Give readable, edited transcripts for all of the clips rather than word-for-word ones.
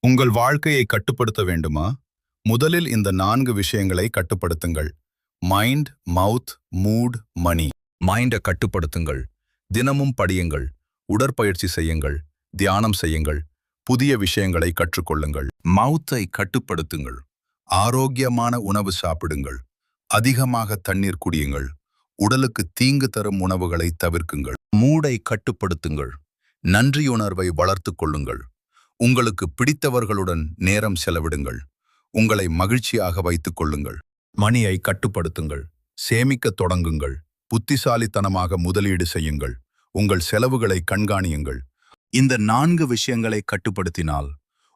உங்கள் வாழ்க்கையை கட்டுப்படுத்த வேண்டுமா? முதலில் இந்த 4 விஷயங்களை கட்டுப்படுத்துங்கள். மைண்ட், மவுத், மூட், மணி. மைண்டை கட்டுப்படுத்துங்கள். தினமும் படியுங்கள், உடற்பயிற்சி செய்யுங்கள், தியானம் செய்யுங்கள், புதிய விஷயங்களை கற்றுக்கொள்ளுங்கள். மவுத்தை கட்டுப்படுத்துங்கள். ஆரோக்கியமான உணவு சாப்பிடுங்கள், அதிகமாக தண்ணீர் குடியுங்கள், உடலுக்கு தீங்கு தரும் உணவுகளை தவிர்க்குங்கள். மூடை கட்டுப்படுத்துங்கள். நன்றியுணர்வை வளர்த்துக் கொள்ளுங்கள். உங்களுக்கு பிடித்தவர்களுடன் நேரம் செலவிடுங்கள், உங்களை மகிழ்ச்சியாக வைத்துக் கொள்ளுங்கள். மணியை கட்டுப்படுத்துங்கள். சேமிக்கத் தொடங்குங்கள், புத்திசாலித்தனமாக முதலீடு செய்யுங்கள், உங்கள் செலவுகளை கண்காணியுங்கள். இந்த 4 விஷயங்களை கட்டுப்படுத்தினால்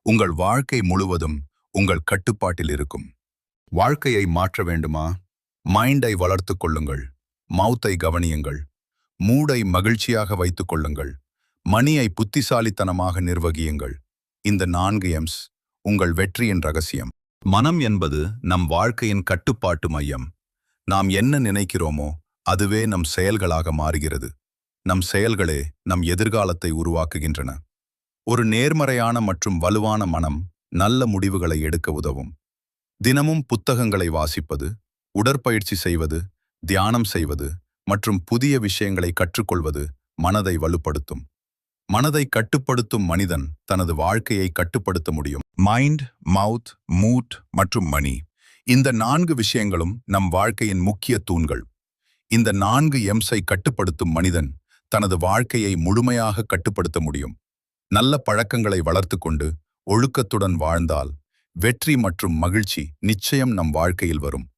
உங்கள் வாழ்க்கை முழுவதும் உங்கள் கட்டுப்பாட்டில் இருக்கும். வாழ்க்கையை மாற்ற வேண்டுமா? மைண்டை வளர்த்துக் கொள்ளுங்கள், மவுத்தை கவனியுங்கள், மூடை மகிழ்ச்சியாக வைத்துக் கொள்ளுங்கள், மணியை புத்திசாலித்தனமாக நிர்வகியுங்கள். இந்த 4 எம்ஸ் உங்கள் வெற்றியின் ரகசியம். மனம் என்பது நம் வாழ்க்கையின் கட்டுப்பாட்டு மையம். நாம் என்ன நினைக்கிறோமோ அதுவே நம் செயல்களாக மாறுகிறது. நம் செயல்களே நம் எதிர்காலத்தை உருவாக்குகின்றன. ஒரு நேர்மறையான மற்றும் வலுவான மனம் நல்ல முடிவுகளை எடுக்க உதவும். தினமும் புத்தகங்களை வாசிப்பது, உடற்பயிற்சி செய்வது, தியானம் செய்வது மற்றும் புதிய விஷயங்களை கற்றுக்கொள்வது மனதை வலுப்படுத்தும். மனதை கட்டுப்படுத்தும் மனிதன் தனது வாழ்க்கையை கட்டுப்படுத்த முடியும். மைண்ட், மவுத், மூட் மற்றும் மணி, இந்த 4 விஷயங்களும் நம் வாழ்க்கையின் முக்கிய தூண்கள். இந்த 4 எம்ஸை கட்டுப்படுத்தும் மனிதன் தனது வாழ்க்கையை முழுமையாக கட்டுப்படுத்த முடியும். நல்ல பழக்கங்களை வளர்த்துக்கொண்டு ஒழுக்கத்துடன் வாழ்ந்தால் வெற்றி மற்றும் மகிழ்ச்சி நிச்சயம் நம் வாழ்க்கையில் வரும்.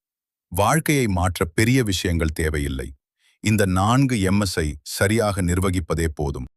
வாழ்க்கையை மாற்ற பெரிய விஷயங்கள் தேவையில்லை. இந்த 4 எம்எஸ்ஐ சரியாக நிர்வகிப்பதே போதும்.